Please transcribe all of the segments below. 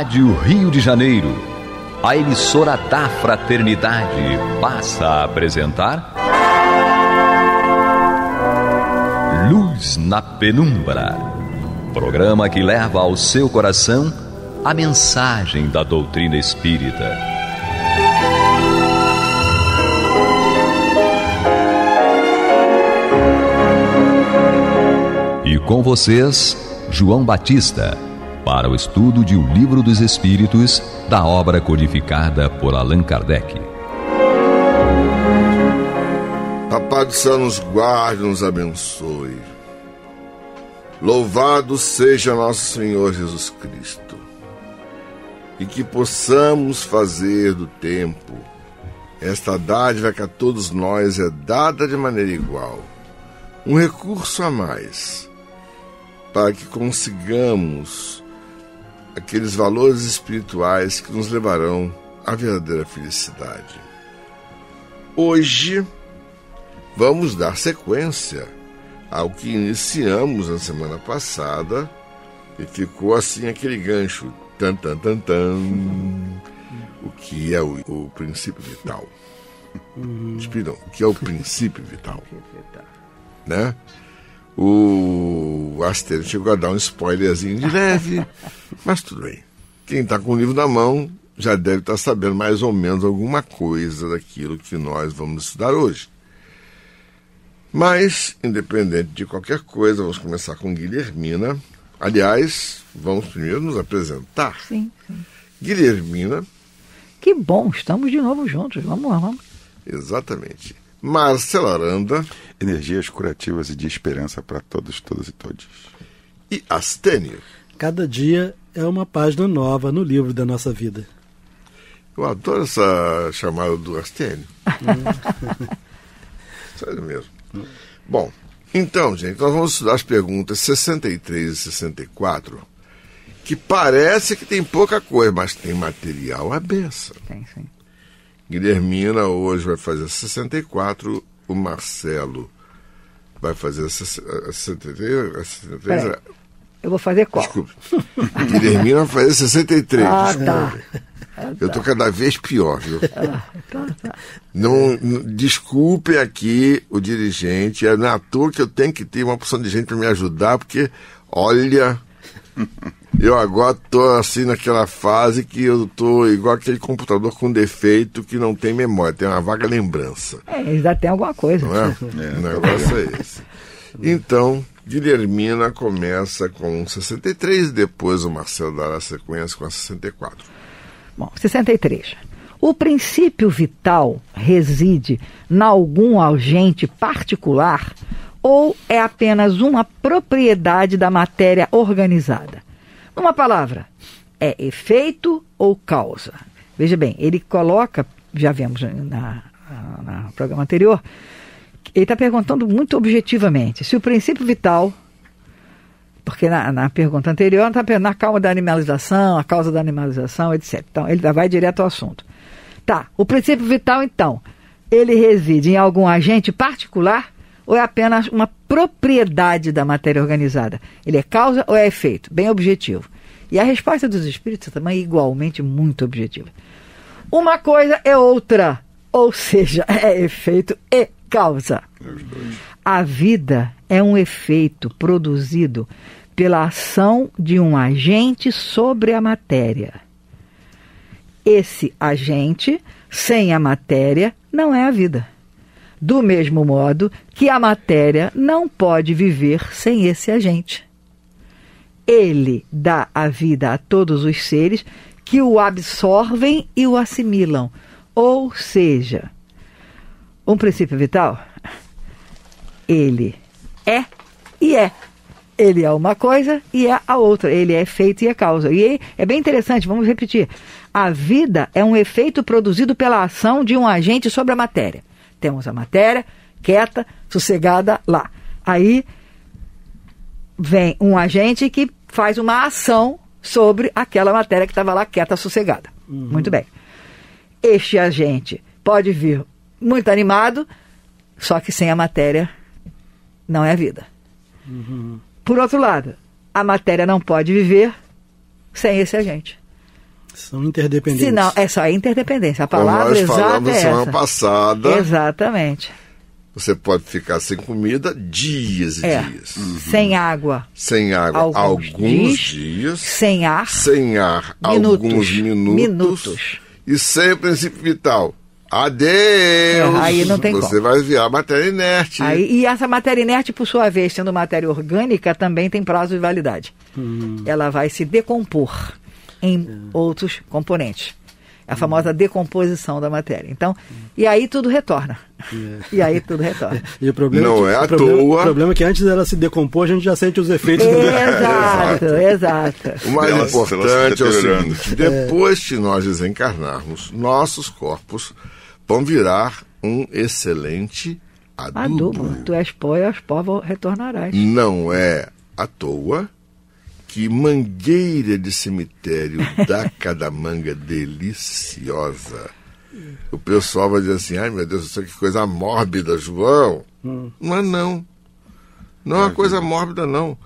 Rádio Rio de Janeiro, a emissora da Fraternidade, passa a apresentar Luz na Penumbra, programa que leva ao seu coração a mensagem da doutrina espírita. E com vocês, João Batista, para o estudo de O Livro dos Espíritos, da obra codificada por Allan Kardec. Papai do céu nos guarde, nos abençoe. Louvado seja nosso Senhor Jesus Cristo. E que possamos fazer do tempo esta dádiva que a todos nós é dada de maneira igual, um recurso a mais, para que consigamos aqueles valores espirituais que nos levarão à verdadeira felicidade. Hoje vamos dar sequência ao que iniciamos na semana passada e ficou assim aquele gancho, tan, tan, tan, tan, o que é o princípio vital. Perdão, o que é o princípio vital, né? O Astero chegou a dar um spoilerzinho de leve, mas tudo bem. Quem está com o livro na mão já deve estar sabendo mais ou menos alguma coisa daquilo que nós vamos estudar hoje. Mas, independente de qualquer coisa, vamos começar com Guilhermina. Aliás, vamos primeiro nos apresentar. Sim. Guilhermina. Que bom, estamos de novo juntos. Vamos lá, vamos. Exatamente. Marcela Aranda. Energias curativas e de esperança para todos, todas e todos. E Astênio. Cada dia é uma página nova no livro da nossa vida. Eu adoro essa chamada do Astênio. Sério mesmo. Bom, então, gente, nós vamos estudar as perguntas 63 e 64, que parece que tem pouca coisa, mas tem material à beça. Tem, sim. Guilhermina hoje vai fazer 64, o Marcelo vai fazer 63. Peraí, eu vou fazer qual? Desculpe. Guilhermina vai fazer 63. Ah, tá. Eu tô cada vez pior, viu? Tá. Não, desculpem aqui o dirigente, não é à toa que eu tenho que ter uma porção de gente para me ajudar, porque, olha, eu agora tô assim naquela fase que eu tô igual aquele computador com defeito que não tem memória, tem uma vaga lembrança. Ainda tem alguma coisa. Não é? O negócio é esse. Então, Guilhermina começa com 63 e depois o Marcelo dará sequência com a 64. Bom, 63. O princípio vital reside em algum agente particular ou é apenas uma propriedade da matéria organizada? Uma palavra, é efeito ou causa? Veja bem, ele coloca, já vimos no programa anterior, ele está perguntando muito objetivamente se o princípio vital, porque na pergunta anterior está na causa da animalização, etc. Então, ele vai direto ao assunto. Tá, o princípio vital, então, ele reside em algum agente particular ou é apenas uma propriedade da matéria organizada? Ele é causa ou é efeito? Bem objetivo. E a resposta dos espíritos também é igualmente muito objetiva. Uma coisa é outra, ou seja, é efeito e causa. A vida é um efeito produzido pela ação de um agente sobre a matéria. Esse agente, sem a matéria, não é a vida. Do mesmo modo que a matéria não pode viver sem esse agente. Ele dá a vida a todos os seres que o absorvem e o assimilam. Ou seja, um princípio vital, ele é e é. Ele é uma coisa e é a outra. Ele é efeito e é causa. E é bem interessante, vamos repetir. A vida é um efeito produzido pela ação de um agente sobre a matéria. Temos a matéria quieta, sossegada lá. Aí vem um agente que faz uma ação sobre aquela matéria que estava lá quieta, sossegada. Muito bem. Este agente pode vir muito animado, só que sem a matéria não é vida. Por outro lado, a matéria não pode viver sem esse agente. São interdependentes. Se não, é só interdependência. A palavra Nós exata falamos é semana essa. passada, Exatamente. você pode ficar sem comida dias e dias. Sem água. Sem água alguns dias. Sem ar. Sem ar alguns minutos. E sem princípio vital. Adeus! Aí não tem Você como. vai virar matéria inerte. E essa matéria inerte, por sua vez, sendo matéria orgânica, também tem prazo de validade. Ela vai se decompor em outros componentes. A famosa decomposição da matéria. Então, e aí tudo retorna. E aí tudo retorna. E o problema Não é à toa. O problema é que antes dela se decompor, a gente já sente os efeitos Exato. O mais Ela importante se é o deteriorando. seguinte: depois que nós desencarnarmos, nossos corpos vão virar um excelente adubo. Tu és pó e aos pó retornarás. Não é à toa que mangueira de cemitério dá cada manga deliciosa. O pessoal vai dizer assim: ai meu Deus, isso que coisa mórbida, João. Não é não. Não é uma coisa mórbida, não.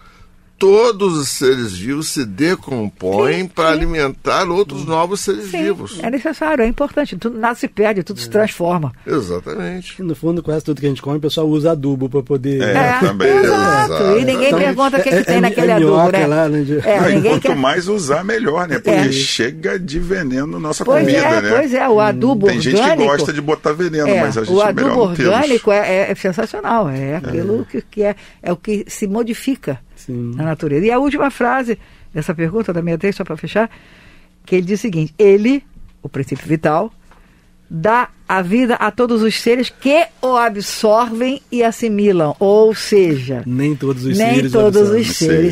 Todos os seres vivos se decompõem para alimentar outros novos seres vivos. É necessário, é importante. Tudo nasce e perde, tudo se transforma. Exatamente. No fundo, quase tudo que a gente come, o pessoal usa adubo para poder... Também. Exato. E ninguém Então, pergunta o que tem naquele adubo, minhoca né? lá, né? Não, e Ninguém quanto quer... mais usar, melhor, né? Porque chega de veneno na nossa Pois comida, né? Pois é, o adubo Tem orgânico... gente que gosta de botar veneno, mas a gente o melhor adubo não tê-los. orgânico é sensacional. É aquilo que é o que se modifica na natureza. E a última frase dessa pergunta, da 63, só para fechar, que ele diz o seguinte: ele, o princípio vital, dá a vida a todos os seres que o absorvem e assimilam. Ou seja, nem todos os seres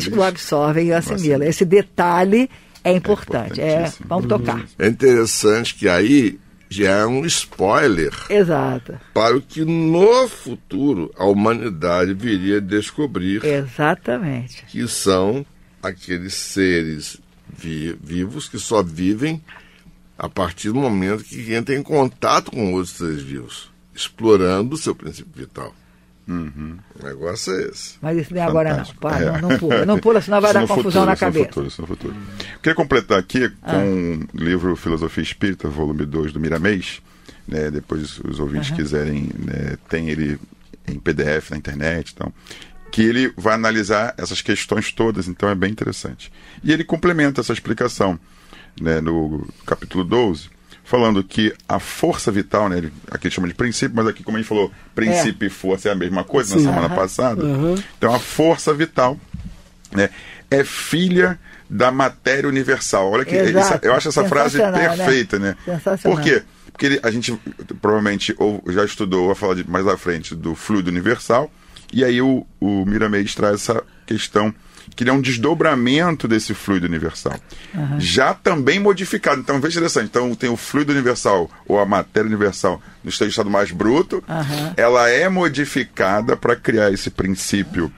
o absorvem e assimilam. Esse detalhe é importante. Vamos tocar. É interessante que aí já é um spoiler Exato. para o que no futuro a humanidade viria a descobrir. Exatamente. Que são aqueles seres vivos que só vivem a partir do momento que entram em contato com outros seres vivos, explorando o seu princípio vital. O negócio é esse. Mas isso nem agora não. Fantástico. Pá, não pula. Não pula, senão vai dar confusão na cabeça. Isso no futuro. Queria completar aqui com o livro Filosofia Espírita, volume 2 do Miramês. Né, depois os ouvintes quiserem, né, tem ele em PDF na internet, então, que ele vai analisar essas questões todas, então é bem interessante. E ele complementa essa explicação, né, no capítulo 12, falando que a força vital, né, aqui ele chama de princípio, mas aqui, como a gente falou, princípio e força é a mesma coisa na semana passada. Então a força vital, né, é filha da matéria universal. Olha que eu acho essa frase perfeita, né? Por quê? Porque a gente provavelmente ou já estudou, vai falar mais à frente do fluido universal, e aí o Miramês traz essa questão que ele é um desdobramento desse fluido universal. Já também modificado. Então, veja interessante. Então, tem o fluido universal, ou a matéria universal, no seu estado mais bruto, ela é modificada para criar esse princípio,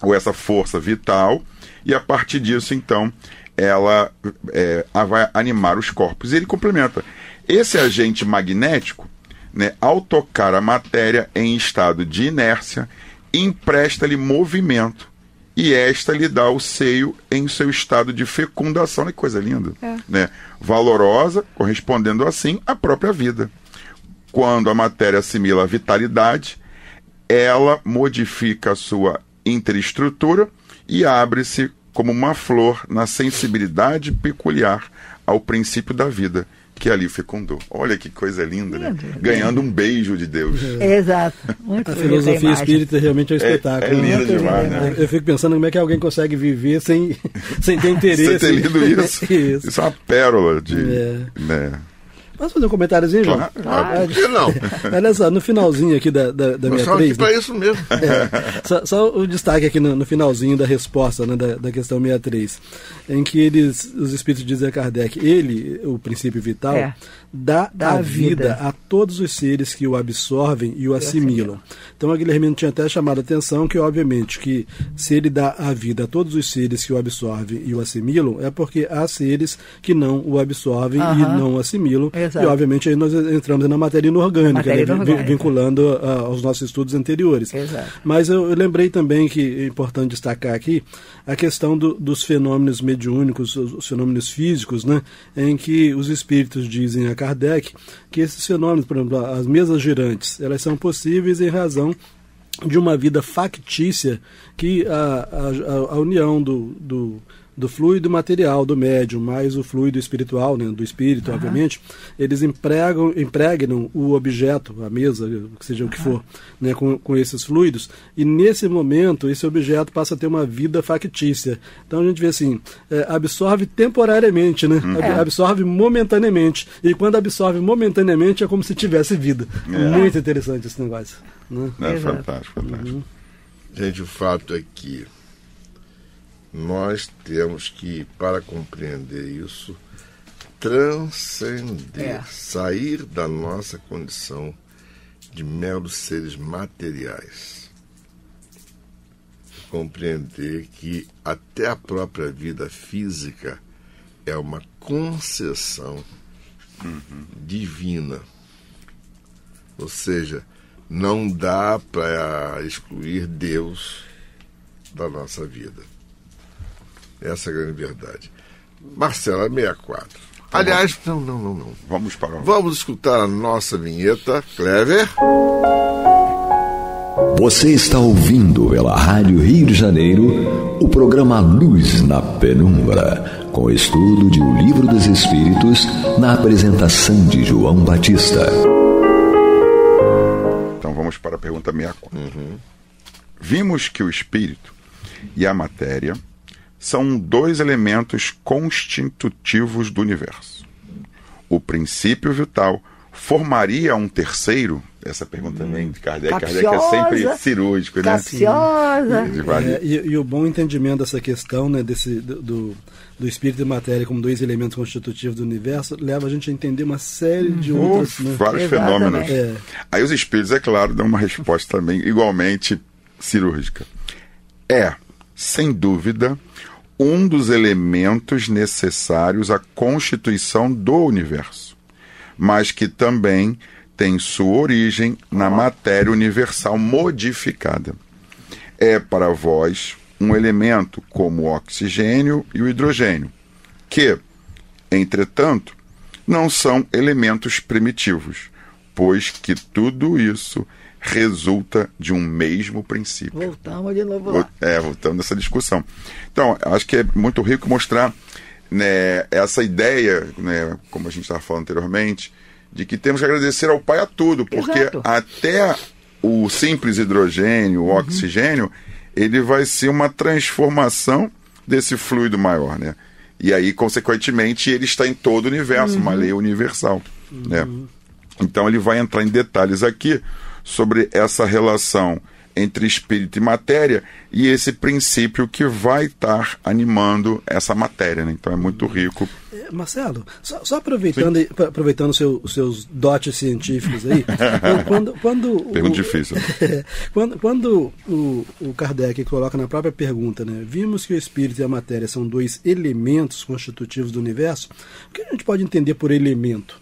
ou essa força vital, e a partir disso, então, ela vai animar os corpos. E ele complementa. Esse agente magnético, né, ao tocar a matéria em estado de inércia, empresta-lhe movimento, e esta lhe dá o seio em seu estado de fecundação. Olha que coisa linda. Né? Valorosa, correspondendo assim à própria vida. Quando a matéria assimila a vitalidade, ela modifica a sua interestrutura e abre-se como uma flor na sensibilidade peculiar ao princípio da vida, que ali fecundou. Olha que coisa linda, né? Ganhando um beijo de Deus. Exato. Muito a filosofia espírita realmente é um espetáculo. É linda demais, né? Eu fico pensando como é que alguém consegue viver sem ter interesse. Sem ter lido isso. Isso é uma pérola de... né? Posso fazer um comentáriozinho, João? Por que não? Olha só, no finalzinho aqui da Nós estamos aqui para isso mesmo. Só o destaque aqui no finalzinho da resposta, né, da questão 63, em que os espíritos dizem a Kardec, ele, o princípio vital, dá a vida a todos os seres que o absorvem e o assimilam. Então a Guilhermina tinha até chamado a atenção que, obviamente, que se ele dá a vida a todos os seres que o absorvem e o assimilam, é porque há seres que não o absorvem e não o assimilam. Exato. E, obviamente, aí nós entramos na matéria inorgânica, vinculando aos nossos estudos anteriores. Exato. Mas eu lembrei também que é importante destacar aqui a questão dos fenômenos mediúnicos, os fenômenos físicos, né, em que os espíritos dizem a Kardec que esses fenômenos, por exemplo, as mesas girantes, elas são possíveis em razão de uma vida factícia que a união do fluido material do médium mais o fluido espiritual, né, do espírito, obviamente, eles impregnam o objeto, a mesa, seja o que for, né, com esses fluidos, e nesse momento esse objeto passa a ter uma vida factícia. Então a gente vê assim, absorve temporariamente, né, absorve momentaneamente, e quando absorve momentaneamente é como se tivesse vida. Muito interessante esse negócio. Né? Fantástico. Gente, o fato é que nós temos que, para compreender isso, transcender, sair da nossa condição de meros seres materiais. Compreender que até a própria vida física é uma concessão divina. Ou seja, não dá para excluir Deus da nossa vida. Essa é a grande verdade. Marcela, 64. Aliás, não. Vamos escutar a nossa vinheta, Clever. Você está ouvindo pela Rádio Rio de Janeiro o programa Luz na Penumbra, com estudo de O Livro dos Espíritos, na apresentação de João Batista. Então vamos para a pergunta 64. Vimos que o espírito e a matéria são dois elementos constitutivos do universo. O princípio vital formaria um terceiro? Essa pergunta também de Kardec. Capciosa, Kardec é sempre cirúrgico, né? Capciosa. E o bom entendimento dessa questão, né, do espírito e matéria como dois elementos constitutivos do universo leva a gente a entender uma série de outros, né? Vários fenômenos. Aí os espíritos, é claro, dão uma resposta também igualmente cirúrgica. Sem dúvida, um dos elementos necessários à constituição do universo, mas que também tem sua origem na matéria universal modificada. É para vós um elemento como o oxigênio e o hidrogênio, que, entretanto, não são elementos primitivos, pois que tudo isso resulta de um mesmo princípio. Voltamos de novo lá. Voltando nessa discussão. Então, acho que é muito rico mostrar, né, essa ideia, né, como a gente estava falando anteriormente, de que temos que agradecer ao Pai a tudo, porque até o simples hidrogênio, o oxigênio, ele vai ser uma transformação desse fluido maior, né? E aí, consequentemente, ele está em todo o universo, uma lei universal, né? Então, ele vai entrar em detalhes aqui sobre essa relação entre espírito e matéria e esse princípio que vai estar animando essa matéria, né? Então é muito rico. Marcelo, só aproveitando os seus dotes científicos aí, pergunta difícil. Quando o Kardec coloca na própria pergunta, né, vimos que o espírito e a matéria são dois elementos constitutivos do universo, o que a gente pode entender por elemento?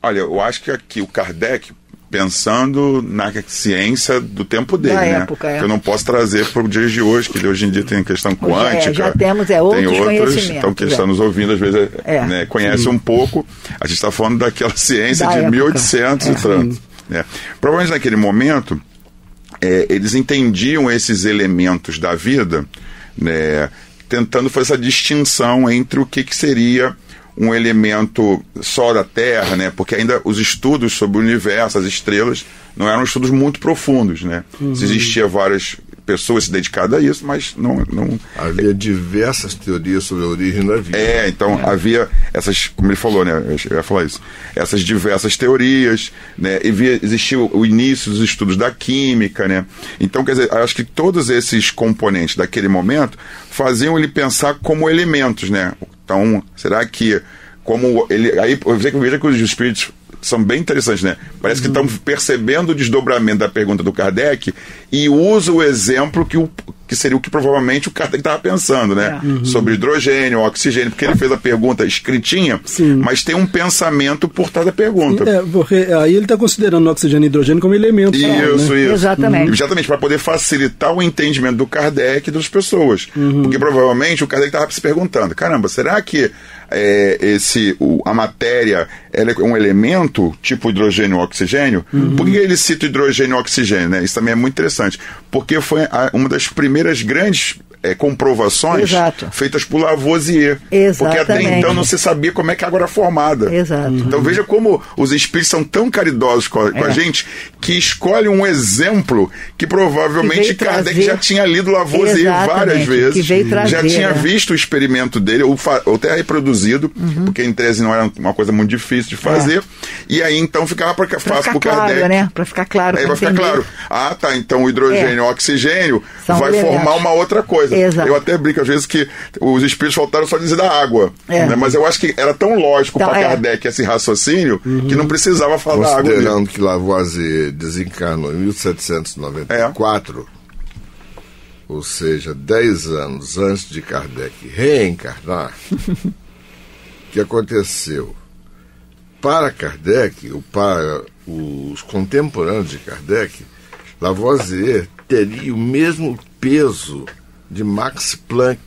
Olha, eu acho que aqui o Kardec, pensando na ciência do tempo dele, da né? época, que eu não posso trazer para o dia de hoje, que hoje em dia tem questão quântica. Já temos outros conhecimentos. Então, quem está nos ouvindo, às vezes, né, conhece um pouco. A gente está falando daquela ciência da de época. 1800 e tanto. Né? Provavelmente naquele momento, eles entendiam esses elementos da vida, né, tentando fazer essa distinção entre o que seria um elemento só da Terra, né? Porque ainda os estudos sobre o universo, as estrelas, não eram estudos muito profundos, né? Existiam várias pessoas se dedicadas a isso, mas não... Havia diversas teorias sobre a origem da vida. Então havia essas, como ele falou, né? Eu ia falar isso. Essas diversas teorias, né? Existia o início dos estudos da química, né? Então, quer dizer, acho que todos esses componentes daquele momento faziam ele pensar como elementos, né? Então, será que como ele... Aí você veja que os espíritos são bem interessantes, né? Parece que estão percebendo o desdobramento da pergunta do Kardec e usa o exemplo que seria o que provavelmente o Kardec estava pensando, né? Sobre hidrogênio, oxigênio, porque ele fez a pergunta escritinha, mas tem um pensamento por trás da pergunta. Porque aí ele está considerando o oxigênio e hidrogênio como elementos. Isso. Exatamente. Exatamente, para poder facilitar o entendimento do Kardec e das pessoas. Porque provavelmente o Kardec estava se perguntando, caramba, será que a matéria ela é um elemento tipo hidrogênio e oxigênio? Por que ele cita hidrogênio e oxigênio, né? Isso também é muito interessante, porque foi uma das primeiras grandes comprovações feitas por Lavoisier. Porque até então não se sabia como é que a água era formada. Então veja como os espíritos são tão caridosos com a gente, que escolhem um exemplo que provavelmente Kardec já tinha lido Lavoisier várias vezes, já tinha visto o experimento dele, ou até reproduzido, porque em 13 não era uma coisa muito difícil de fazer, e aí então ficava fácil pro Kardec. Né? Para ficar claro. Aí vai ficar claro. Então o hidrogênio e o oxigênio vai formar uma outra coisa. Eu até brinco às vezes que os espíritos faltaram só dizer da água, né? Mas eu acho que era tão lógico para Kardec esse raciocínio que não precisava falar da água. Considerando que Lavoisier desencarnou em 1794, ou seja, 10 anos antes de Kardec reencarnar, o que aconteceu? Para Kardec, ou para os contemporâneos de Kardec, Lavoisier teria o mesmo peso de Max Planck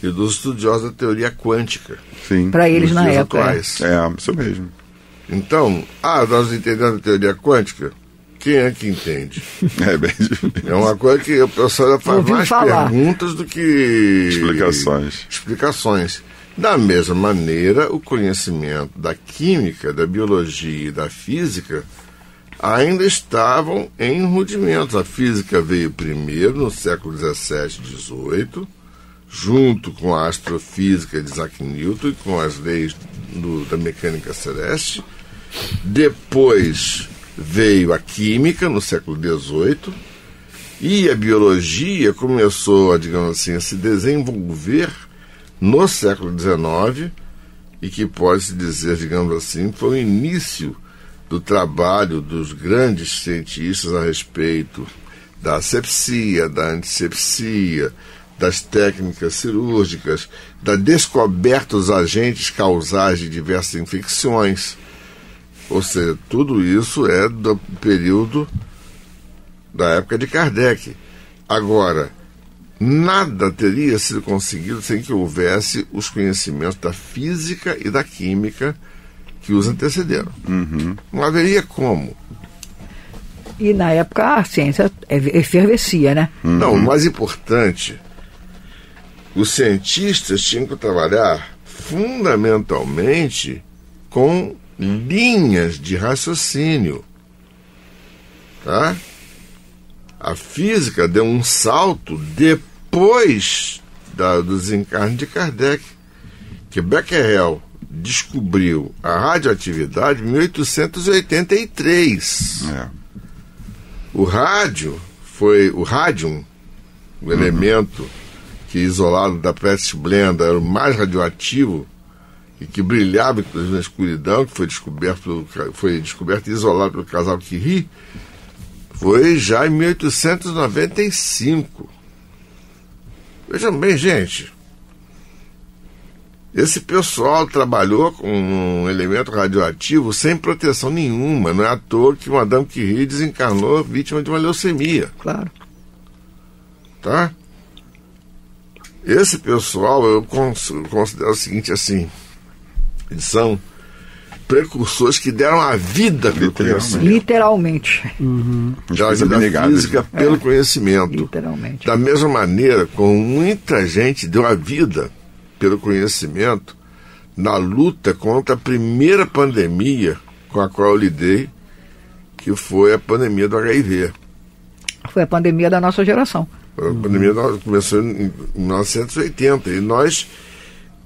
e dos estudiosos da teoria quântica. Para eles na época. Atuais. Isso mesmo. Então, nós entendemos a teoria quântica? Quem é que entende? Bem difícil. É uma coisa que o pessoal faz mais perguntas do que explicações. Da mesma maneira, o conhecimento da química, da biologia e da física ainda estavam em rudimentos. A física veio primeiro, no século XVII e XVIII, junto com a astrofísica de Isaac Newton e com as leis da mecânica celeste. Depois veio a química, no século XVIII, e a biologia começou, digamos assim, a se desenvolver no século XIX, e que pode-se dizer, digamos assim, foi o início do trabalho dos grandes cientistas a respeito da asepsia, da antisepsia, das técnicas cirúrgicas, da descoberta dos agentes causais de diversas infecções. Ou seja, tudo isso é do período da época de Kardec. Agora, nada teria sido conseguido sem que houvesse os conhecimentos da física e da química que os antecederam. Não haveria como. E na época a ciência efervescia, né? Não, o mais importante, os cientistas tinham que trabalhar fundamentalmente com linhas de raciocínio. Tá? A física deu um salto depois do desencarne de Kardec, que Becquerel descobriu a radioatividade em 1883. O rádium, o elemento que, isolado da Pest Blenda, era o mais radioativo e que brilhava inclusive na escuridão, que foi descoberto e isolado pelo casal Curie, foi já em 1895. Vejam bem, gente, esse pessoal trabalhou com um elemento radioativo sem proteção nenhuma. Não é à toa que Madame Curie desencarnou vítima de uma leucemia. Claro. Tá? Esse pessoal, eu considero o seguinte, assim, eles são precursores que deram a vida pelo conhecimento. Literalmente. Já a vida física pelo conhecimento. Literalmente. Da mesma maneira, como muita gente deu a vida pelo conhecimento na luta contra a primeira pandemia com a qual eu lidei, que foi a pandemia do HIV. Foi a pandemia da nossa geração. A pandemia começou em 1980 e nós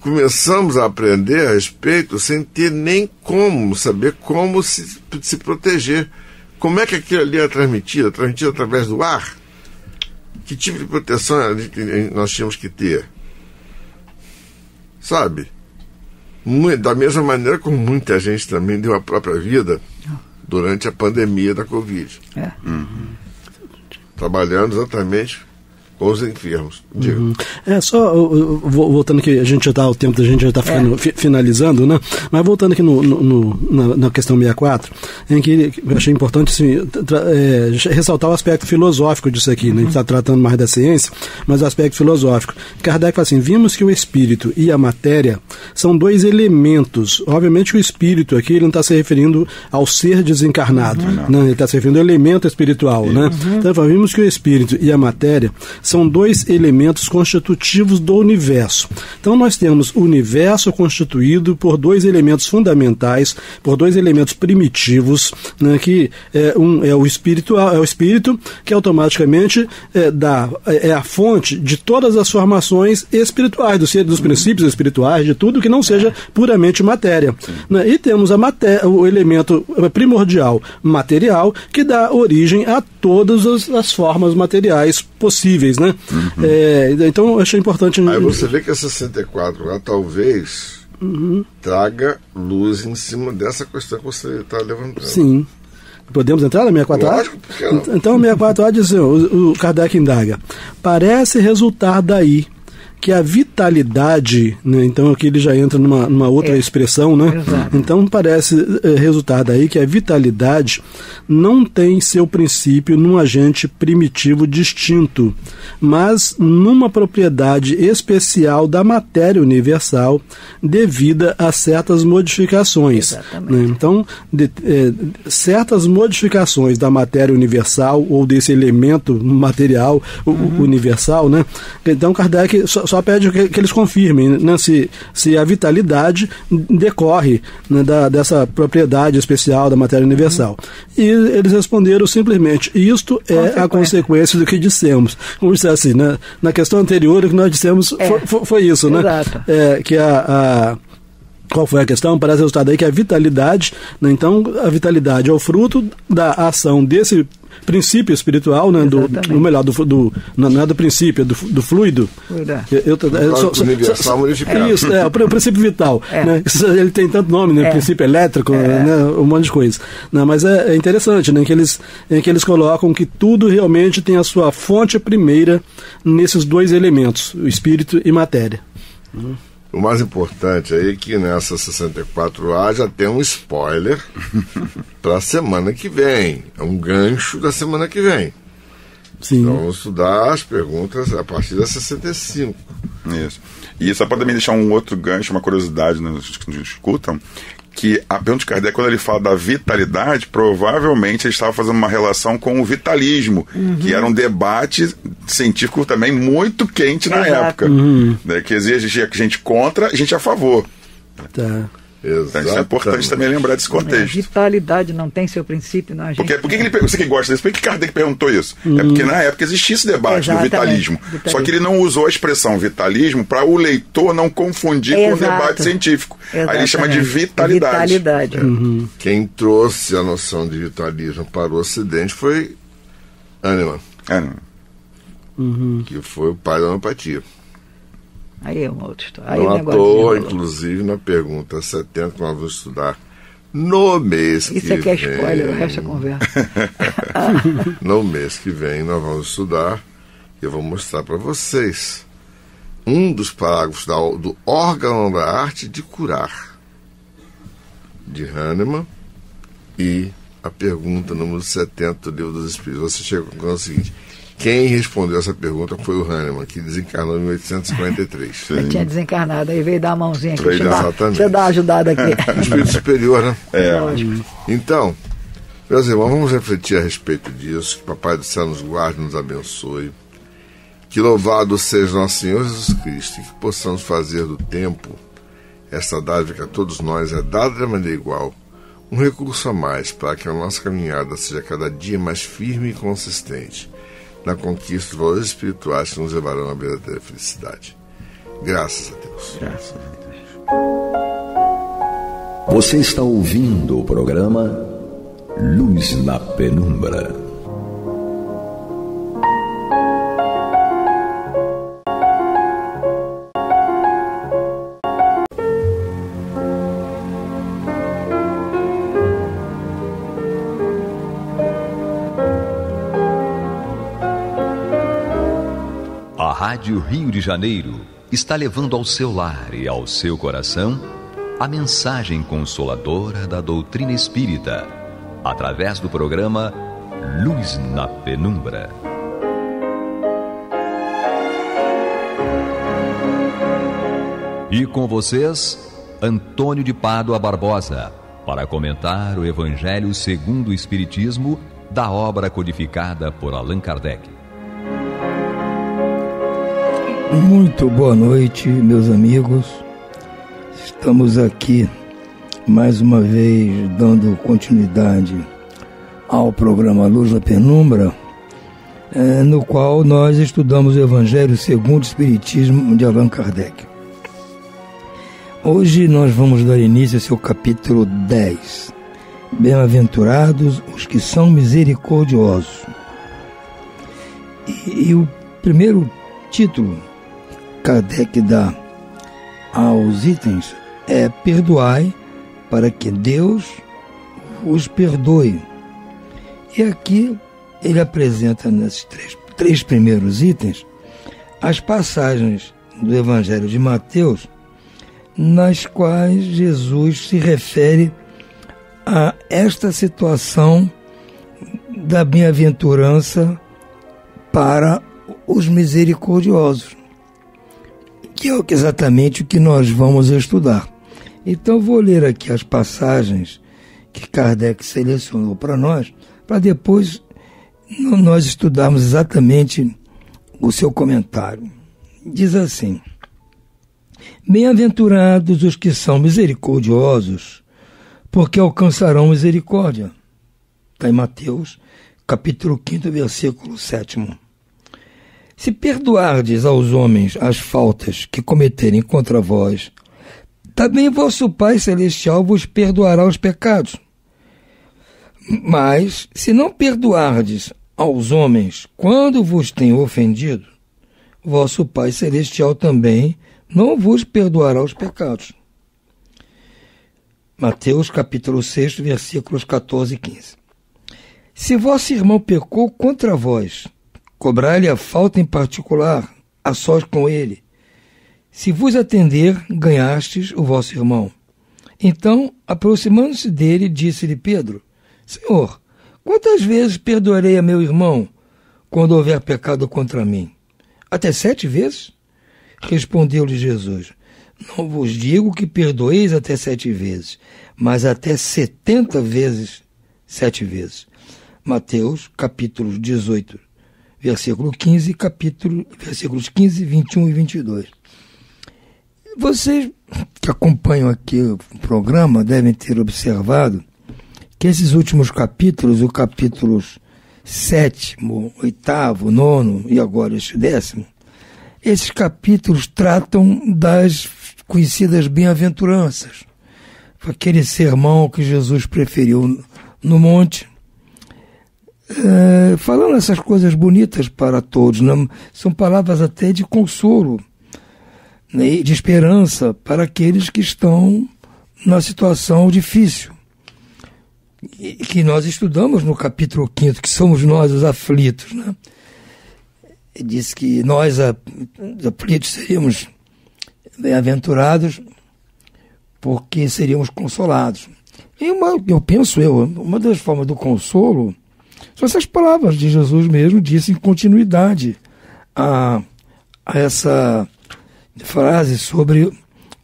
começamos a aprender a respeito sem ter nem como saber como se proteger. Como é que aquilo ali é transmitido? Transmitido através do ar? Que tipo de proteção nós tínhamos que ter? Sabe? Da mesma maneira como muita gente também deu a própria vida durante a pandemia da Covid. Trabalhando exatamente com os enfermos. Só voltando aqui, o tempo da gente já está finalizando, né? Mas voltando aqui na questão 64, em que eu achei importante assim, ressaltar o aspecto filosófico disso aqui, né? A gente está tratando mais da ciência, mas o aspecto filosófico. Kardec fala assim: vimos que o espírito e a matéria são dois elementos. Obviamente o espírito aqui ele não está se referindo ao ser desencarnado, né? Ele está se referindo ao elemento espiritual, né? Então vimos que o espírito e a matéria são dois elementos constitutivos do universo. Então nós temos o universo constituído por dois elementos fundamentais, por dois elementos primitivos, né, que é o espírito que automaticamente é a fonte de todas as formações espirituais, dos princípios espirituais, de tudo que não seja puramente matéria. Né? E temos o elemento primordial material que dá origem a todas as formas materiais possíveis, né? Então eu achei importante. Aí você vê que a 64 lá talvez traga luz em cima dessa questão que você está levantando. Sim. Podemos entrar na 64A? Lógico, porque não. Então a 64A diz assim, o Kardec indaga: parece resultar daí que a vitalidade, né, então aqui ele já entra numa outra expressão, né? Exato. Então parece resultar daí que a vitalidade não tem seu princípio num agente primitivo distinto, mas numa propriedade especial da matéria universal devida a certas modificações. Né? Então, certas modificações da matéria universal ou desse elemento material universal, né? Então Kardec só pede que eles confirmem, né, se a vitalidade decorre, né, dessa propriedade especial da matéria universal. E eles responderam simplesmente: isto é a consequência do que dissemos. Como disse assim, né, na questão anterior, o que nós dissemos foi isso, né? Exato. Que qual foi a questão? Parece resultar daí que a vitalidade, né, então a vitalidade é o fruto da ação desse princípio espiritual, né, não é do princípio, é do fluido. Universal modificado. É isso, o princípio vital. Né, ele tem tanto nome, né, princípio elétrico, né, um monte de coisa. Não, mas é interessante, né, em que eles colocam que tudo realmente tem a sua fonte primeira nesses dois elementos, o espírito e matéria. O mais importante aí é que nessa 64A já tem um spoiler para a semana que vem. É um gancho da semana que vem. Sim. Então vamos estudar as perguntas a partir da 65. Isso. E só para também deixar um outro gancho, uma curiosidade nos que nos escutam, que a pergunta de Kardec, quando ele fala da vitalidade, provavelmente ele estava fazendo uma relação com o vitalismo, que era um debate científico também muito quente na época. Né, que exige gente contra, gente a favor. Tá. Então, isso é importante também lembrar desse contexto. Vitalidade não tem seu princípio na gente. Por que você que gosta disso? Por que Kardec perguntou isso? É porque na época existia esse debate do vitalismo. Só que ele não usou a expressão vitalismo para o leitor não confundir com o debate científico. Aí ele chama de vitalidade. Quem trouxe a noção de vitalismo para o Ocidente foi Hahnemann, que foi o pai da homeopatia. Aí é uma outra história. Não à toa, inclusive, na pergunta 70, que nós vamos estudar no mês que vem. Isso aqui é spoiler, o resto é conversa. No mês que vem nós vamos estudar, e eu vou mostrar para vocês um dos parágrafos do órgão da arte de curar, de Hahnemann, e a pergunta número 70 do Livro dos Espíritos. Você chega com o seguinte: quem respondeu essa pergunta foi o Hahnemann, que desencarnou em 1853. Ele tinha desencarnado, aí veio dar a mãozinha aqui. Deixa eu dar uma ajudada aqui. Espírito superior, né? Então, meus irmãos, vamos refletir a respeito disso. Que Papai do Céu nos guarde, nos abençoe. Que louvado seja nosso Senhor Jesus Cristo, e que possamos fazer do tempo essa dádiva que a todos nós é dada de maneira igual, um recurso a mais para que a nossa caminhada seja cada dia mais firme e consistente na conquista dos valores espirituais que nos levarão à verdadeira felicidade. Graças a Deus. Graças a Deus. Você está ouvindo o programa Luz na Penumbra. Rádio Rio de Janeiro está levando ao seu lar e ao seu coração a mensagem consoladora da doutrina espírita, através do programa Luz na Penumbra. E com vocês, Antônio de Pádua Barbosa, para comentar o Evangelho segundo o Espiritismo, da obra codificada por Allan Kardec. Muito boa noite, meus amigos. Estamos aqui mais uma vez dando continuidade ao programa Luz na Penumbra, no qual nós estudamos o Evangelho segundo o Espiritismo de Allan Kardec. Hoje nós vamos dar início ao seu capítulo 10. Bem-aventurados os que são misericordiosos. E o primeiro título que Kardec dá aos itens é: perdoai para que Deus os perdoe. E aqui ele apresenta nesses três primeiros itens as passagens do Evangelho de Mateus, nas quais Jesus se refere a esta situação da bem-aventurança para os misericordiosos, que é exatamente o que nós vamos estudar. Então vou ler aqui as passagens que Kardec selecionou para nós, para depois nós estudarmos exatamente o seu comentário. Diz assim: bem-aventurados os que são misericordiosos, porque alcançarão misericórdia. Está em Mateus, capítulo 5, versículo 7. Se perdoardes aos homens as faltas que cometerem contra vós, também vosso Pai Celestial vos perdoará os pecados. Mas, se não perdoardes aos homens quando vos têm ofendido, vosso Pai Celestial também não vos perdoará os pecados. Mateus capítulo 6, versículos 14 e 15. Se vosso irmão pecou contra vós, cobrai-lhe a falta em particular, a sós com ele. Se vos atender, ganhastes o vosso irmão. Então, aproximando-se dele, disse-lhe Pedro: Senhor, quantas vezes perdoarei a meu irmão quando houver pecado contra mim? Até 7 vezes? Respondeu-lhe Jesus: não vos digo que perdoeis até 7 vezes, mas até 70 vezes 7 vezes. Mateus, capítulo 18, versículo 15, versículos 15, 21 e 22. Vocês que acompanham aqui o programa devem ter observado que esses últimos capítulos, o capítulos 7º, 8º, 9º e agora este 10º, esses capítulos tratam das conhecidas bem-aventuranças. Aquele sermão que Jesus preferiu no monte, falando essas coisas bonitas para todos, né? São palavras até de consolo, né? De esperança para aqueles que estão na situação difícil. E que nós estudamos no capítulo 5, que somos nós os aflitos, né? Diz que nós, os aflitos, seríamos bem-aventurados porque seríamos consolados. E uma das formas do consolo são essas palavras de Jesus mesmo, disse em continuidade a essa frase sobre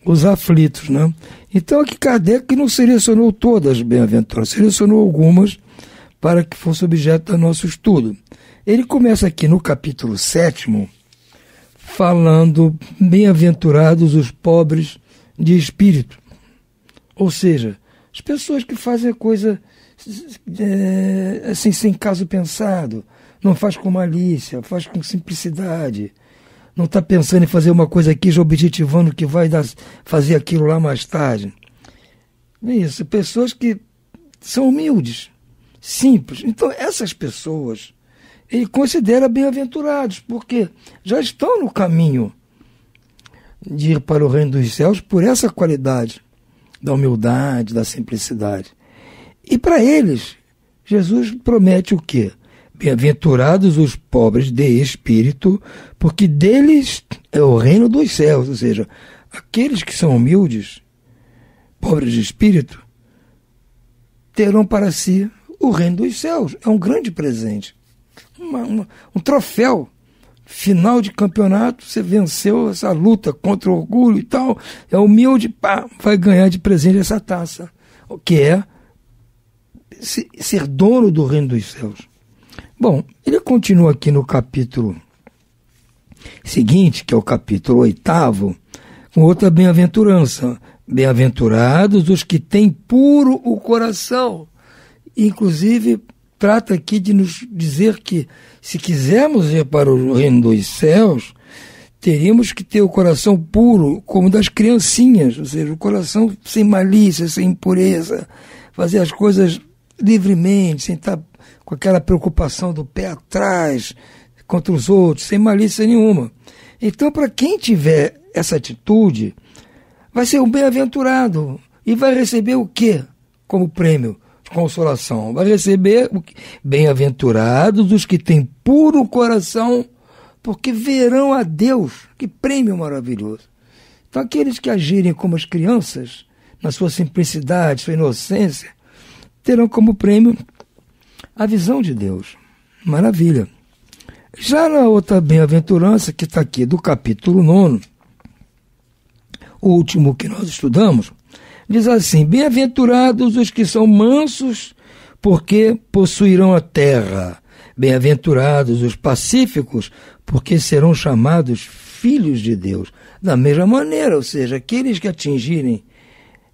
os aflitos, né? Então aqui Kardec não selecionou todas as bem-aventuranças, selecionou algumas para que fosse objeto do nosso estudo. Ele começa aqui no capítulo 7º, falando: bem-aventurados os pobres de espírito. Ou seja, as pessoas que fazem a coisa assim, sem caso pensado, não faz com malícia, faz com simplicidade, não está pensando em fazer uma coisa aqui já objetivando que vai fazer aquilo lá mais tarde. Isso, pessoas que são humildes, simples. Então essas pessoas ele considera bem-aventurados, porque já estão no caminho de ir para o reino dos céus por essa qualidade da humildade, da simplicidade. E para eles, Jesus promete o quê? Bem-aventurados os pobres de espírito, porque deles é o reino dos céus. Ou seja, aqueles que são humildes, pobres de espírito, terão para si o reino dos céus. É um grande presente, um troféu. Final de campeonato, você venceu essa luta contra o orgulho e tal, é humilde, pá, vai ganhar de presente essa taça, o que é ser dono do reino dos céus. Bom, ele continua aqui no capítulo seguinte, que é o capítulo 8º, com outra bem-aventurança. Bem-aventurados os que têm puro o coração. Inclusive, trata aqui de nos dizer que, se quisermos ir para o reino dos céus, teríamos que ter o coração puro, como das criancinhas, ou seja, o coração sem malícia, sem impureza, fazer as coisas livremente, sem estar com aquela preocupação do pé atrás contra os outros, sem malícia nenhuma. Então, para quem tiver essa atitude, vai ser um bem-aventurado e vai receber o quê como prêmio de consolação? Vai receber bem-aventurados os que têm puro coração, porque verão a Deus. Que prêmio maravilhoso! Então, aqueles que agirem como as crianças, na sua simplicidade, sua inocência, terão como prêmio a visão de Deus. Maravilha! Já na outra bem-aventurança, que está aqui do capítulo 9, o último que nós estudamos, diz assim: bem-aventurados os que são mansos, porque possuirão a terra. Bem-aventurados os pacíficos, porque serão chamados filhos de Deus. Da mesma maneira, ou seja, aqueles que atingirem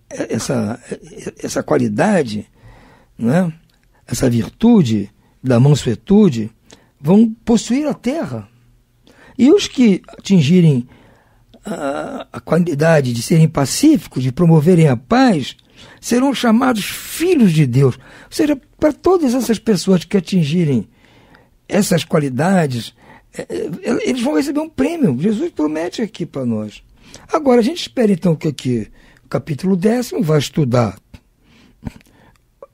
essa qualidade, né, essa virtude da mansuetude, vão possuir a terra. E os que atingirem a qualidade de serem pacíficos, de promoverem a paz, serão chamados filhos de Deus. Ou seja, para todas essas pessoas que atingirem essas qualidades, eles vão receber um prêmio. Jesus promete aqui para nós. Agora, a gente espera então que aqui, o capítulo 10 vai estudar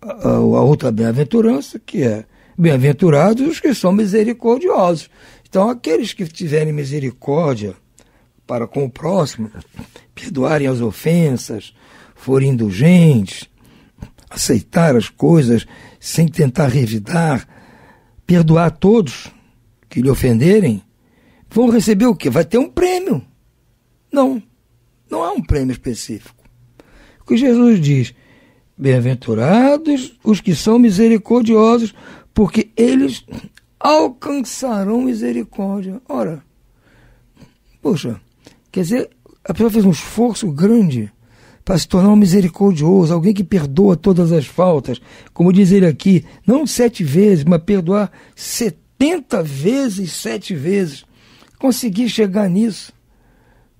a outra bem-aventurança, que é: bem-aventurados os que são misericordiosos. Então, aqueles que tiverem misericórdia para com o próximo, perdoarem as ofensas, forem indulgentes, aceitar as coisas sem tentar revidar, perdoar todos que lhe ofenderem, vão receber o quê? Vai ter um prêmio. Não há um prêmio específico. O que Jesus diz: bem-aventurados os que são misericordiosos, porque eles alcançarão misericórdia. Ora, poxa, quer dizer, a pessoa fez um esforço grande para se tornar um misericordioso, alguém que perdoa todas as faltas, como diz ele aqui, não 7 vezes, mas perdoar 70 vezes 7 vezes. Consegui chegar nisso.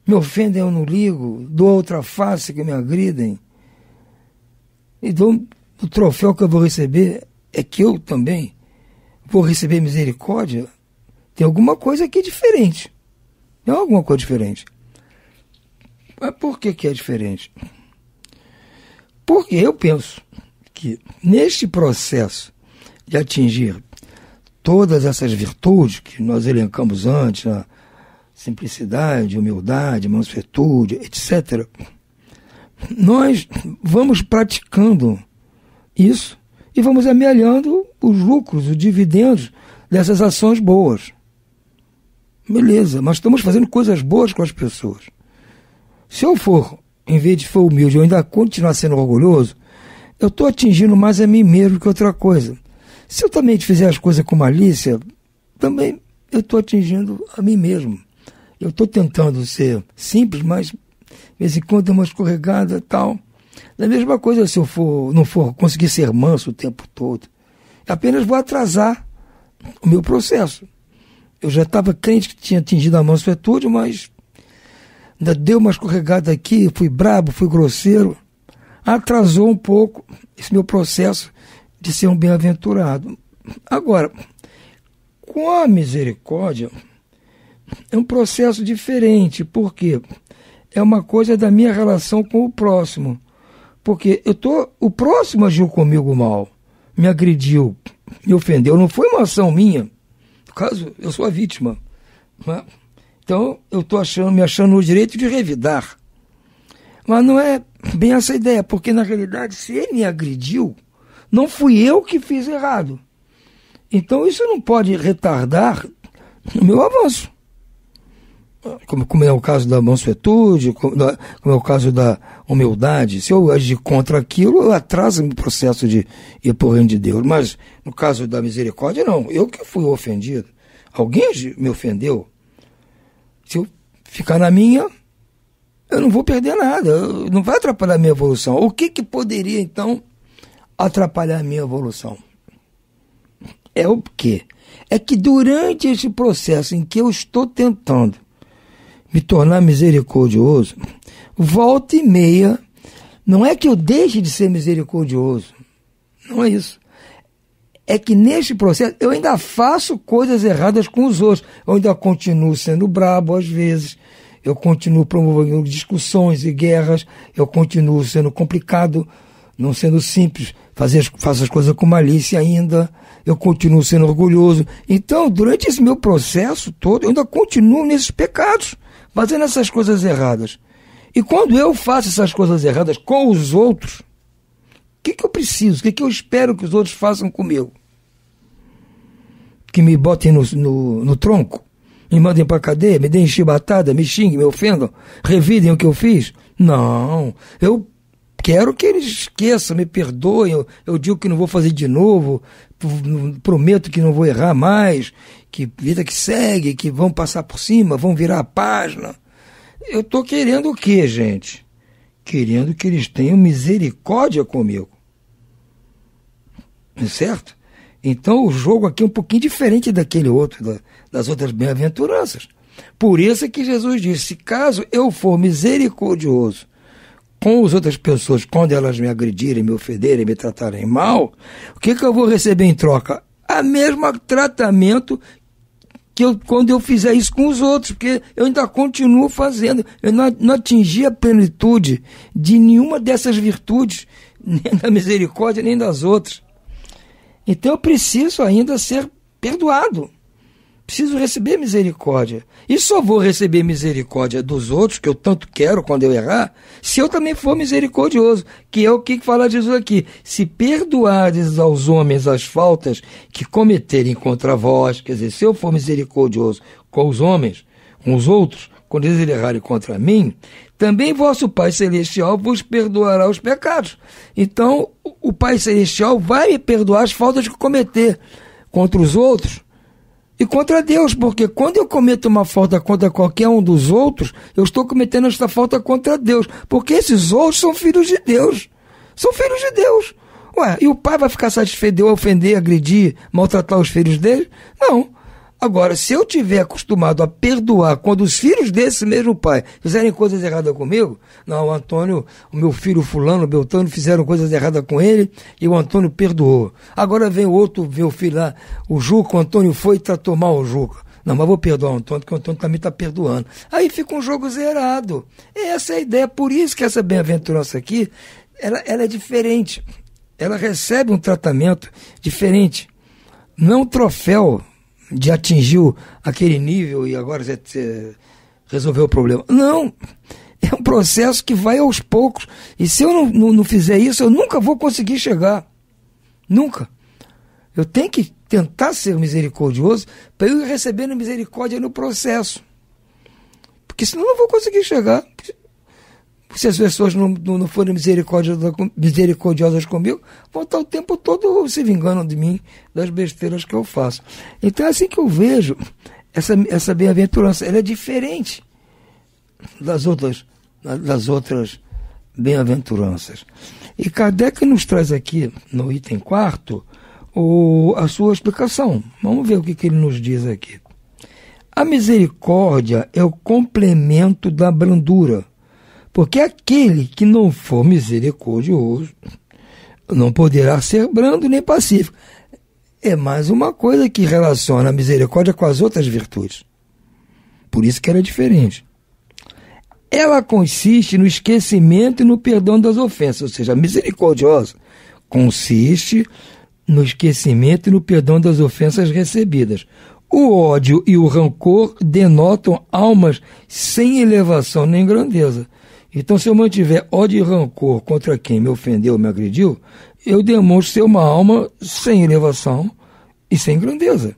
Me ofendem, eu não ligo, dou outra face que me agridem. Então, o troféu que eu vou receber é que eu também vou receber misericórdia. Tem alguma coisa aqui diferente. Tem alguma coisa diferente. Mas por que é diferente? Porque eu penso que neste processo de atingir todas essas virtudes que nós elencamos antes, a simplicidade, humildade, mansuetude, etc., nós vamos praticando isso e vamos amealhando os lucros, os dividendos dessas ações boas. Beleza, mas estamos fazendo coisas boas com as pessoas. Se eu for, em vez de for humilde, eu ainda continuar sendo orgulhoso, eu estou atingindo mais a mim mesmo que outra coisa. Se eu também fizer as coisas com malícia, também eu estou atingindo a mim mesmo. Eu estou tentando ser simples, mas de vez em quando dou uma escorregada e tal. Da mesma coisa se eu não for conseguir ser manso o tempo todo. Eu apenas vou atrasar o meu processo. Eu já estava crente que tinha atingido a mansuetude, mas ainda deu uma escorregada aqui, fui brabo, fui grosseiro. Atrasou um pouco esse meu processo de ser um bem-aventurado. Agora, com a misericórdia, é um processo diferente, porque é uma coisa da minha relação com o próximo. Porque o próximo agiu comigo mal, me agrediu, me ofendeu, não foi uma ação minha. No caso, eu sou a vítima. Né? Então, eu estou me achando no direito de revidar. Mas não é bem essa ideia, porque na realidade, se ele me agrediu, não fui eu que fiz errado. Então, isso não pode retardar o meu avanço. Como é o caso da mansuetude, como é o caso da humildade. Se eu agir contra aquilo, eu atraso o processo de ir para o reino de Deus. Mas no caso da misericórdia, não. Eu que fui ofendido. Alguém me ofendeu. Se eu ficar na minha, eu não vou perder nada. Não vai atrapalhar a minha evolução. O que poderia, então, atrapalhar a minha evolução? É o quê? É que durante esse processo em que eu estou tentando me tornar misericordioso, volta e meia, não é que eu deixe de ser misericordioso, não é isso. É que neste processo eu ainda faço coisas erradas com os outros, eu ainda continuo sendo brabo às vezes, eu continuo promovendo discussões e guerras, eu continuo sendo complicado, não sendo simples, faço as coisas com malícia ainda, eu continuo sendo orgulhoso. Então, durante esse meu processo todo, eu ainda continuo nesses pecados, fazendo essas coisas erradas. E quando eu faço essas coisas erradas com os outros, o que eu preciso? O que eu espero que os outros façam comigo? Que me botem no tronco? Me mandem para a cadeia? Me deem chibatada? Me xinguem? Me ofendam? Revidem o que eu fiz? Não. Eu quero que eles esqueçam, me perdoem. Eu digo que não vou fazer de novo. Prometo que não vou errar mais. Que vida que segue, que vão passar por cima, vão virar a página. Eu estou querendo o quê, gente? Querendo que eles tenham misericórdia comigo. Certo? Então o jogo aqui é um pouquinho diferente daquele outro, das outras bem-aventuranças. Por isso é que Jesus disse, caso eu for misericordioso com as outras pessoas, quando elas me agredirem, me ofenderem, me tratarem mal, o que eu vou receber em troca? O mesmo tratamento quando eu fizer isso com os outros, porque eu ainda continuo fazendo. Eu não atingi a plenitude de nenhuma dessas virtudes, nem da misericórdia, nem das outras. Então eu preciso ainda ser perdoado. Preciso receber misericórdia. E só vou receber misericórdia dos outros, que eu tanto quero quando eu errar, se eu também for misericordioso, que é o que fala Jesus aqui. Se perdoardes aos homens as faltas que cometerem contra vós, quer dizer, se eu for misericordioso com os homens, com os outros, quando eles errarem contra mim, também vosso Pai Celestial vos perdoará os pecados. Então, o Pai Celestial vai me perdoar as faltas que cometer contra os outros, e contra Deus, porque quando eu cometo uma falta contra qualquer um dos outros, eu estou cometendo esta falta contra Deus, porque esses outros são filhos de Deus. São filhos de Deus. Ué, e o pai vai ficar satisfeito de eu ofender, agredir, maltratar os filhos dele? Não. Agora, se eu tiver acostumado a perdoar quando os filhos desse mesmo pai fizerem coisas erradas comigo, não, o Antônio, o meu filho fulano, o Beltrano, fizeram coisas erradas com ele e o Antônio perdoou. Agora vem o outro, meu filho lá, o Juca, o Antônio foi e tratou mal o Juca. Não, mas vou perdoar o Antônio, porque o Antônio também está perdoando. Aí fica um jogo zerado. Essa é a ideia, por isso que essa bem-aventurança aqui, ela é diferente. Ela recebe um tratamento diferente. Não é um troféu de atingir aquele nível e agora você resolveu o problema. Não, é um processo que vai aos poucos. E se eu não fizer isso, eu nunca vou conseguir chegar. Nunca. Eu tenho que tentar ser misericordioso para eu ir recebendo misericórdia no processo. Porque senão eu não vou conseguir chegar. Se as pessoas não forem misericordiosas comigo, vão estar o tempo todo se vingando de mim, das besteiras que eu faço. Então é assim que eu vejo essa bem-aventurança. Ela é diferente das outras bem-aventuranças. E Kardec nos traz aqui, no item 4º, a sua explicação. Vamos ver o que ele nos diz aqui. A misericórdia é o complemento da brandura, porque aquele que não for misericordioso não poderá ser brando nem pacífico. É mais uma coisa que relaciona a misericórdia com as outras virtudes. Por isso que ela é diferente. Ela consiste no esquecimento e no perdão das ofensas, ou seja, a misericordiosa consiste no esquecimento e no perdão das ofensas recebidas. O ódio e o rancor denotam almas sem elevação nem grandeza. Então, se eu mantiver ódio e rancor contra quem me ofendeu, me agrediu, eu demonstro ser uma alma sem elevação e sem grandeza.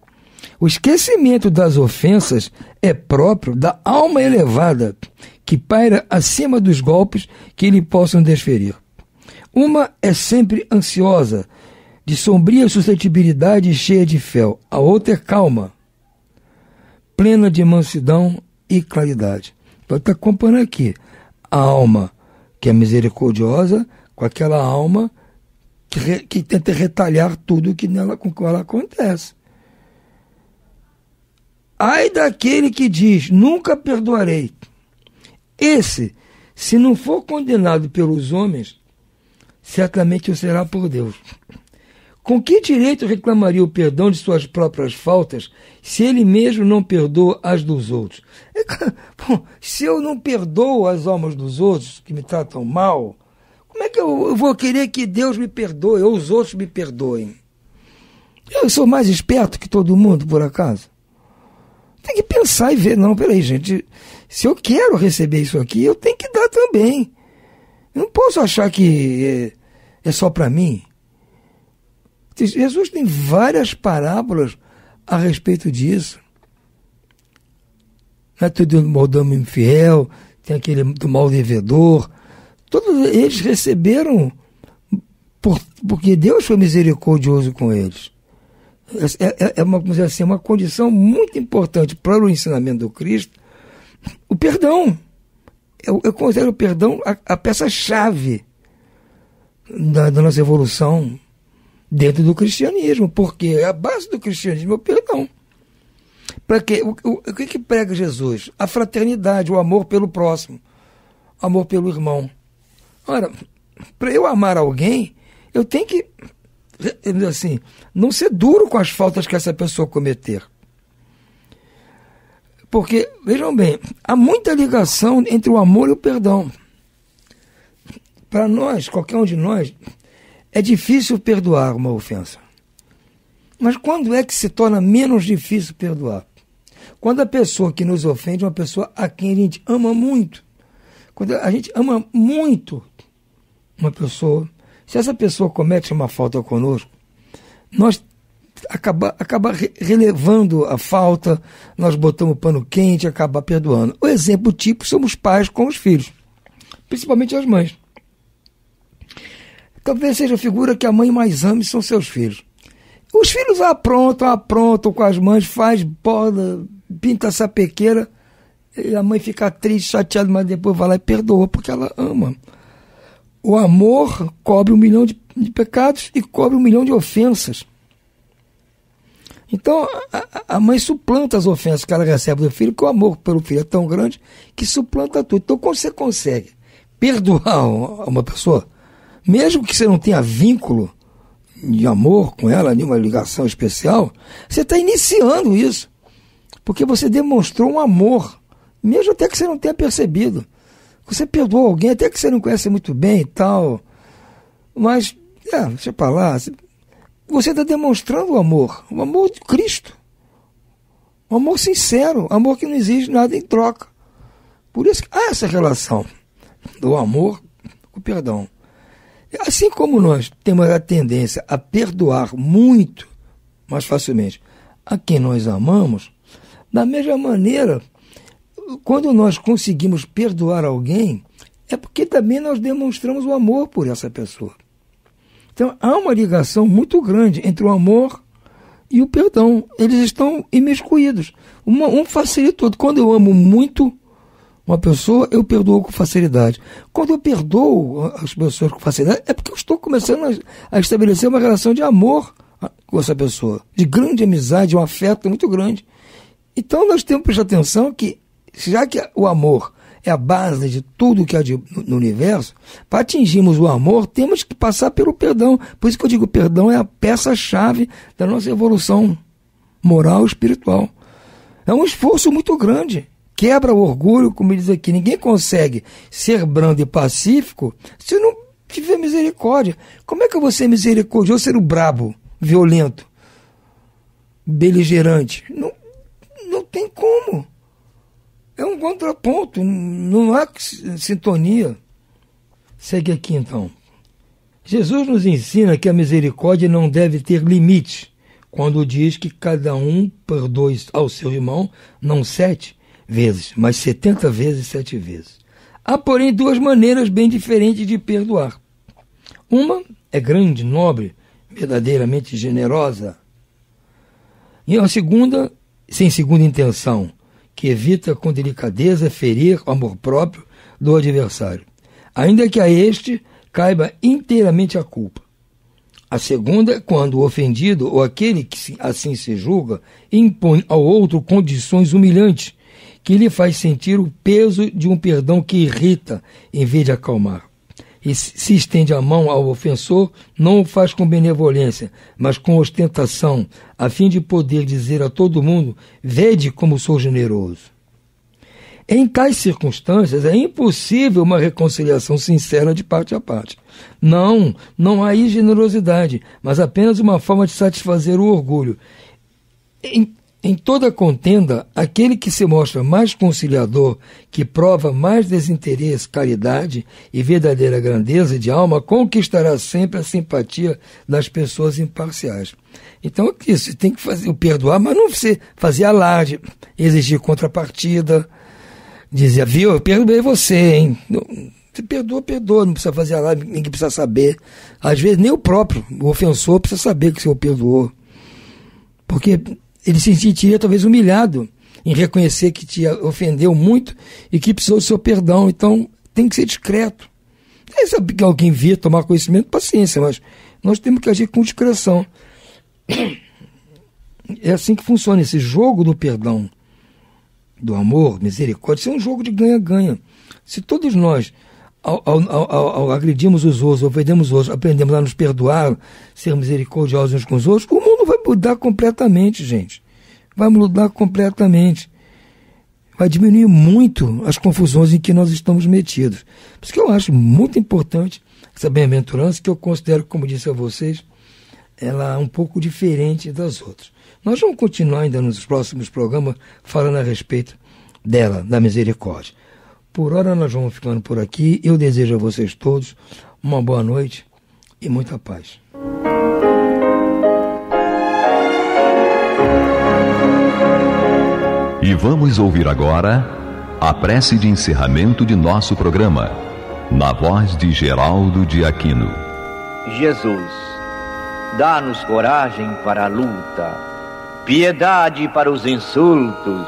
O esquecimento das ofensas é próprio da alma elevada, que paira acima dos golpes que lhe possam desferir. Uma é sempre ansiosa, de sombria suscetibilidade e cheia de fel. A outra é calma, plena de mansidão e claridade. Então está comparando aqui a alma que é misericordiosa com aquela alma que tenta retalhar tudo com que ela acontece. Ai daquele que diz, nunca perdoarei. Esse, se não for condenado pelos homens, certamente o será por Deus. Com que direito reclamaria o perdão de suas próprias faltas se ele mesmo não perdoa as dos outros? Bom, se eu não perdoo as almas dos outros que me tratam mal, como é que eu vou querer que Deus me perdoe ou os outros me perdoem? Eu sou mais esperto que todo mundo, por acaso? Tem que pensar e ver, não, peraí, gente, se eu quero receber isso aqui, eu tenho que dar também. Eu não posso achar que é só para mim. Jesus tem várias parábolas a respeito disso. Não é tudo do mordomo infiel, tem aquele do mal devedor. Todos eles receberam porque Deus foi misericordioso com eles. É uma condição muito importante para o ensinamento do Cristo, o perdão. Eu considero o perdão a peça-chave da nossa evolução dentro do cristianismo, porque a base do cristianismo é o perdão. Para quê? O que prega Jesus? A fraternidade, o amor pelo próximo, amor pelo irmão. Ora, para eu amar alguém, eu tenho que, assim, não ser duro com as faltas que essa pessoa cometer. Porque, vejam bem, há muita ligação entre o amor e o perdão. Para nós, qualquer um de nós, é difícil perdoar uma ofensa. Mas quando é que se torna menos difícil perdoar? Quando a pessoa que nos ofende é uma pessoa a quem a gente ama muito. Quando a gente ama muito uma pessoa, se essa pessoa comete uma falta conosco, nós acaba relevando a falta, nós botamos pano quente, acaba perdoando. O exemplo tipo somos pais com os filhos, principalmente as mães. Talvez seja a figura que a mãe mais ama são seus filhos. Os filhos aprontam com as mães, faz bola, pinta sapequeira, e a mãe fica triste, chateada, mas depois vai lá e perdoa, porque ela ama. O amor cobre 1 milhão de pecados e cobre 1 milhão de ofensas. Então, a mãe suplanta as ofensas que ela recebe do filho, porque o amor pelo filho é tão grande que suplanta tudo. Então, quando você consegue perdoar uma pessoa, mesmo que você não tenha vínculo de amor com ela, nenhuma ligação especial, você está iniciando isso. Porque você demonstrou um amor, mesmo até que você não tenha percebido. Você perdoou alguém, até que você não conhece muito bem e tal. Mas, deixa pra lá. Você está demonstrando o amor de Cristo. Um amor sincero, amor que não exige nada em troca. Por isso que há essa relação do amor com o perdão. Assim como nós temos a tendência a perdoar muito mais facilmente a quem nós amamos, da mesma maneira, quando nós conseguimos perdoar alguém, é porque também nós demonstramos o amor por essa pessoa. Então, há uma ligação muito grande entre o amor e o perdão. Eles estão imiscuídos. Um facilita o outro. Quando eu amo muito uma pessoa, eu perdoo com facilidade. Quando eu perdoo as pessoas com facilidade, é porque eu estou começando a estabelecer uma relação de amor com essa pessoa, de grande amizade, um afeto muito grande. Então, nós temos que prestar atenção que, já que o amor é a base de tudo que há no universo, para atingirmos o amor, temos que passar pelo perdão. Por isso que eu digo, o perdão é a peça-chave da nossa evolução moral e espiritual. É um esforço muito grande. Quebra o orgulho, como diz aqui. Ninguém consegue ser brando e pacífico se não tiver misericórdia. Como é que eu vou ser misericordioso, ser o brabo? violento, beligerante. Não tem como. É um contraponto, não há sintonia. Segue aqui então. Jesus nos ensina que a misericórdia não deve ter limite, quando diz que cada um perdoe ao seu irmão, não 7 vezes, mas 70 vezes 7 vezes. Há, porém, 2 maneiras bem diferentes de perdoar. Uma é grande, nobre, verdadeiramente generosa. E a segunda, sem segunda intenção, que evita com delicadeza ferir o amor próprio do adversário, ainda que a este caiba inteiramente a culpa. A segunda é quando o ofendido ou aquele que assim se julga impõe ao outro condições humilhantes, que lhe faz sentir o peso de um perdão que irrita em vez de acalmar. E se estende a mão ao ofensor, não o faz com benevolência, mas com ostentação, a fim de poder dizer a todo mundo: vede como sou generoso. Em tais circunstâncias, é impossível uma reconciliação sincera de parte a parte. Não há aí generosidade, mas apenas uma forma de satisfazer o orgulho. Em toda contenda, aquele que se mostra mais conciliador, que prova mais desinteresse, caridade e verdadeira grandeza de alma, conquistará sempre a simpatia das pessoas imparciais. Então, isso, tem que fazer o perdoar, mas não você fazer alarde, exigir contrapartida, dizer, viu, eu perdoei você, hein? Você perdoa, não precisa fazer alarde, ninguém precisa saber. Às vezes, nem o próprio, o ofensor, precisa saber que o senhor perdoou. Porque ele se sentiria talvez humilhado em reconhecer que te ofendeu muito e que precisou do seu perdão. Então, tem que ser discreto. É saber que alguém vir tomar conhecimento, paciência, mas nós temos que agir com discrição. É assim que funciona esse jogo do perdão, do amor, misericórdia. Isso é um jogo de ganha-ganha. Se todos nós, ao agredirmos os outros, ofendemos os outros, aprendemos a nos perdoar, ser misericordiosos uns com os outros, o mundo vai mudar completamente, gente. Vai mudar completamente. Vai diminuir muito as confusões em que nós estamos metidos. Por isso que eu acho muito importante essa bem-aventurança, que eu considero, como disse a vocês, ela é um pouco diferente das outras. Nós vamos continuar ainda nos próximos programas falando a respeito dela, da misericórdia. Por hora nós vamos ficando por aqui. Eu desejo a vocês todos uma boa noite e muita paz. E vamos ouvir agora a prece de encerramento de nosso programa, na voz de Geraldo de Aquino. Jesus, dá-nos coragem para a luta, piedade para os insultos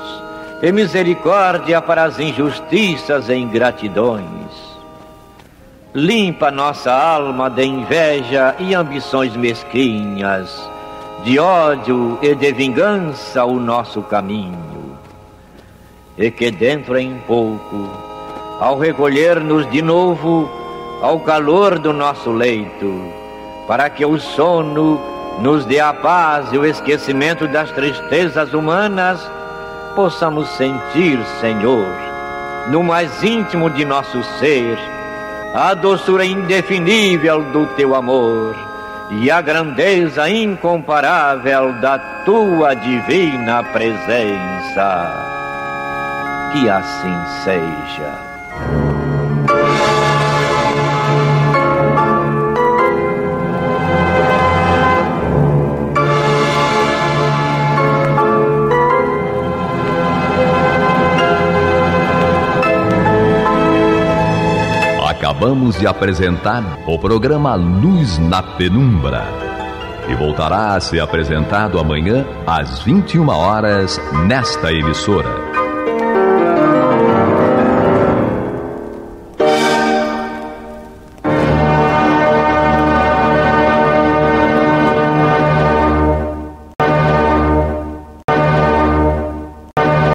e misericórdia para as injustiças e ingratidões. Limpa nossa alma de inveja e ambições mesquinhas, de ódio e de vingança o nosso caminho. E que dentro em pouco, ao recolher-nos de novo ao calor do nosso leito, para que o sono nos dê a paz e o esquecimento das tristezas humanas, possamos sentir, Senhor, no mais íntimo de nosso ser, a doçura indefinível do Teu amor e a grandeza incomparável da Tua divina presença. Que assim seja. Acabamos de apresentar o programa Luz na Penumbra, que voltará a ser apresentado amanhã às 21 horas nesta emissora.